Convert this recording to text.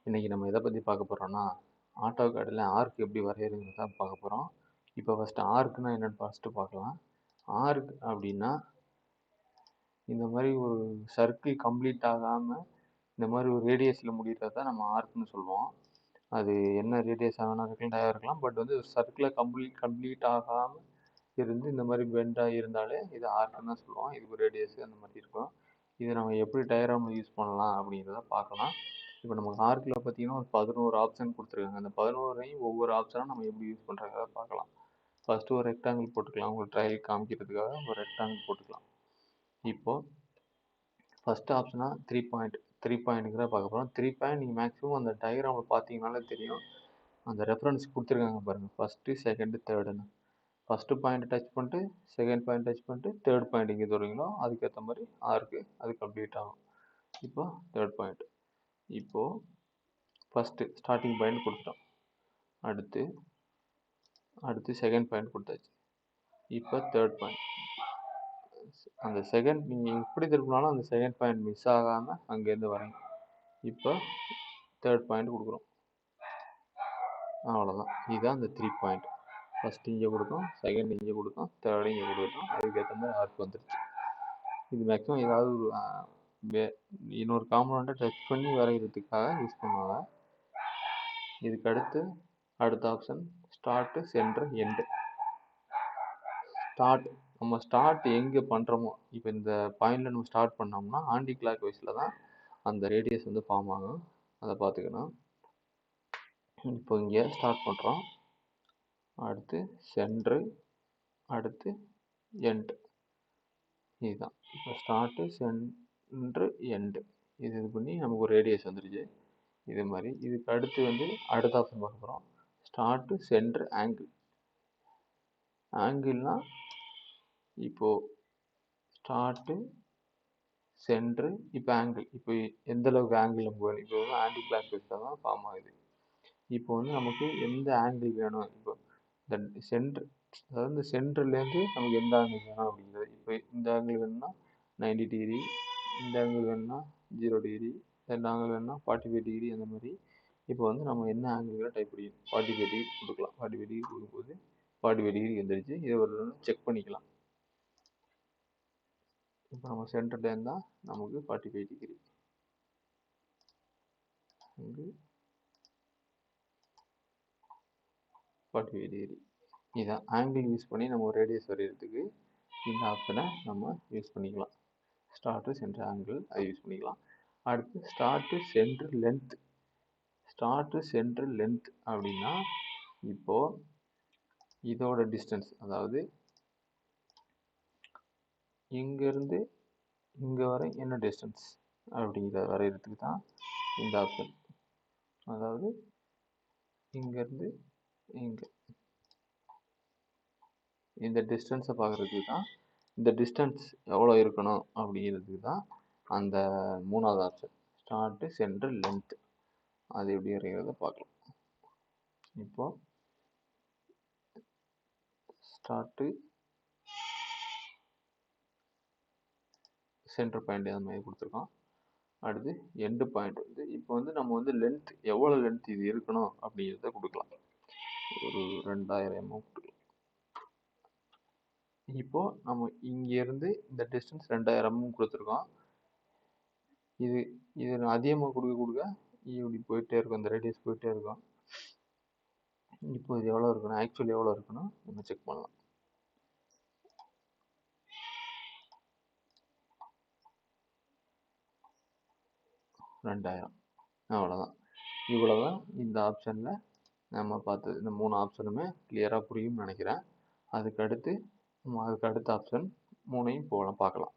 இன்றைக்கி நம்ம எதை பற்றி பார்க்க போகிறோன்னா, ஆட்டோ கேடில் ஆர்க் எப்படி வரைகிறதுன்னு தான் பார்க்க போகிறோம். இப்போ ஃபஸ்ட்டு ஆர்க்குனா என்னென்னு ஃபஸ்ட்டு பார்க்கலாம். ஆர்க் அப்படின்னா இந்த மாதிரி ஒரு சர்க்கிள் கம்ப்ளீட் ஆகாமல் இந்த மாதிரி ஒரு ரேடியஸில் முடிகிறத தான் நம்ம ஆர்க்னு சொல்லுவோம். அது என்ன ரேடியஸ் ஆகணும் இருக்கலாம். பட் வந்து சர்க்கிளை கம்ப்ளீட் ஆகாமல் இருந்து இந்த மாதிரி பெண்டாக இருந்தாலே இது ஆர்க்குன்னு தான் சொல்லுவோம். இதுக்கு ரேடியஸ் அந்த மாதிரி இருக்கும். இதை நம்ம எப்படி டயக்ராமில் யூஸ் பண்ணலாம் அப்படிங்கிறத பார்க்கலாம். இப்போ நமக்கு ஆர்க்கில் பார்த்தீங்கன்னா ஒரு 11 ஆப்ஷன் கொடுத்துருக்காங்க. அந்த 11ஐயும் ஒவ்வொரு ஆப்ஷனும் நம்ம எப்படி யூஸ் பண்ணுறத பார்க்கலாம். ஃபஸ்ட்டு ஒரு ரெக்டாங்கிள் போட்டுக்கலாம். உங்களுக்கு ட்ரையல் காமிக்கிறதுக்காக ஒரு ரெக்டாங்கிள் போட்டுக்கலாம். இப்போது ஃபஸ்ட்டு ஆப்ஷனாக 3 பாயிண்ட்டுங்கிற பார்க்க போகிறோம். 3 பாயிண்ட் நீங்கள் மேக்ஸிமம் அந்த டயக்ராமில் பார்த்தீங்கனாலே தெரியும். அந்த ரெஃபரன்ஸ் கொடுத்துருக்காங்க பாருங்கள், ஃபஸ்ட்டு செகண்டு தேர்டுன்னு. ஃபஸ்ட்டு பாயிண்ட் டச் பண்ணிட்டு செகண்ட் பாயிண்ட் டச் பண்ணிட்டு தேர்ட் பாயிண்ட் எங்கே தருவீங்களோ அதுக்கேற்ற மாதிரி ஆர்க்கு அது கம்ப்ளீட் ஆகும். இப்போ தேர்ட் பாயிண்ட். இப்போது ஃபஸ்ட்டு ஸ்டார்டிங் பாயிண்ட் கொடுத்துட்டோம். அடுத்து செகண்ட் பாயிண்ட் கொடுத்தாச்சு. இப்போ தேர்ட் பாயிண்ட். அந்த செகண்ட் நீங்கள் எப்படி திருப்பினாலும் அந்த செகண்ட் பாயிண்ட் மிஸ் ஆகாமல் அங்கேருந்து வரீங்க. இப்போ தேர்ட் பாயிண்ட் கொடுக்குறோம். அவ்வளோதான். இதுதான் அந்த 3 பாயிண்ட். ஃபஸ்ட்டு இங்கே கொடுத்தோம், செகண்ட் இங்கே கொடுத்தோம், தேர்டு இங்கே கொடுத்தோம். அதுக்கேற்ற மாதிரி ஆர்க் வந்துடுச்சு. இது மேக்ஸிமம் ஏதாவது ஒரு இன்னொரு காம்பனண்ட்டை டச் பண்ணி வரைகிறதுக்காக யூஸ் பண்ணுவாங்க. இதுக்கு அடுத்த ஆப்ஷன் ஸ்டார்ட்டு, சென்டர், எண்டு. நம்ம ஸ்டார்ட் எங்கே பண்ணுறோமோ, இப்போ இந்த பாயிண்டில் நம்ம ஸ்டார்ட் பண்ணோம்னா ஆன்டி கிளாக் வைஸில் தான் அந்த ரேடியஸ் வந்து ஃபார்ம் ஆகும். அதை பார்த்துக்கணும். இப்போ இங்கே ஸ்டார்ட் பண்ணுறோம். அடுத்து சென்ட்ரு, அடுத்து எண்டு. இதுதான் இப்போ ஸ்டார்ட்டு, சென்ட்ரு, எண்டு. இது பண்ணி நமக்கு ஒரு ரேடியஸ் வந்துடுச்சு. இது மாதிரி இதுக்கு அடுத்து வந்து அடுத்த ஆப்ஷன் பார்க்க போகிறோம். Start, centre, angle. ஆங்கிள்னா இப்போது ஸ்டார்ட்டு, சென்ட்ரு, இப்போ ஆங்கிள். இப்போ எந்த அளவுக்கு ஆங்கிள் நமக்கு வேணும்? இப்போ வந்து ஆன்டி கிளாக் வைஸில் தான் ஃபார்ம் ஆகுது. இப்போ வந்து நமக்கு எந்த ஆங்கிள் வேணும்? இப்போ இந்த சென்ட்ரு, அதாவது இந்த சென்டர்லேருந்து நமக்கு எந்த ஆங்கிள் வேணும் அப்படிங்கிறது. இப்போ இந்த ஆங்கிள் வேணும்னா 90 டிகிரி, இந்த ஆங்கிள் வேணும்னா 0 டிகிரி, இந்த ஆங்கிள் வேணும்னா 45 டிகிரி, அந்த மாதிரி. இப்போ வந்து நம்ம என்ன ஆங்கிள் டைப் பண்ணிக்கணும். 45 டிகிரி கொடுக்கலாம். 45 டிகிரி கொடுக்கும்போது 45 டிகிரி வந்துடுச்சு. இதை ஒரு செக் பண்ணிக்கலாம். இப்போ நம்ம சென்டர்ல இருந்தால் நமக்கு 45 டிகிரி, இங்கு 45 டிகிரி. இதான் ஆங்கிள் யூஸ் பண்ணி நம்ம ரேடியஸ் வரைகிறதுக்கு இந்த ஆப்ஷனை நம்ம யூஸ் பண்ணிக்கலாம். ஸ்டார்ட்டு, சென்டர், ஆங்கிள் அதை யூஸ் பண்ணிக்கலாம். அடுத்து start, centre, length. Start, centre, length அப்படின்னா இப்போது இதோட டிஸ்டன்ஸ், அதாவது இங்கேருந்து இங்கே வரை என்ன டிஸ்டன்ஸ் அப்படிங்கிறத வரைகிறதுக்கு தான் இந்த ஆப்ஷன். அதாவது இங்கேருந்து இங்கே இந்த டிஸ்டன்ஸை பார்க்குறதுக்கு தான், இந்த டிஸ்டன்ஸ் எவ்வளோ இருக்கணும் அப்படிங்கிறதுக்கு தான் அந்த மூணாவது ஆப்ஷன் ஸ்டார்ட்டு, சென்டர், லென்த். அது எப்படி வரைகிறத பார்க்கலாம். இப்போது ஸ்டார்ட்டு, சென்டர் பாயிண்ட் அந்த மாதிரி கொடுத்துருக்கோம். அடுத்து எண்டு பாயிண்ட் வந்து இப்போ வந்து நம்ம வந்து லென்த் எவ்வளோ லென்த் இது இருக்கணும் அப்படிங்கிறத கொடுக்கலாம். ஒரு 2000 mm கொடுக்கலாம். இப்போது நம்ம இங்கேருந்து இந்த டிஸ்டன்ஸ் 2000 mm கொடுத்துருக்கோம். இது அதிகமாக கொடுக்க இப்படி போயிட்டே இருக்கும், இந்த ரேடியஸ் போயிட்டே இருக்கும். இப்போ இது எவ்வளோ இருக்கணும், ஆக்சுவலி எவ்வளோ இருக்கணும் நம்ம செக் பண்ணலாம். 2000. அவ்வளோதான். இவ்வளோதான் இந்த ஆப்ஷனில் நம்ம பார்த்தது. இந்த 3 ஆப்ஷனுமே கிளியராக புரியும்னு நினைக்கிறேன். அதுக்கு அடுத்த ஆப்ஷன் 3ஐயும் பார்க்கலாம்.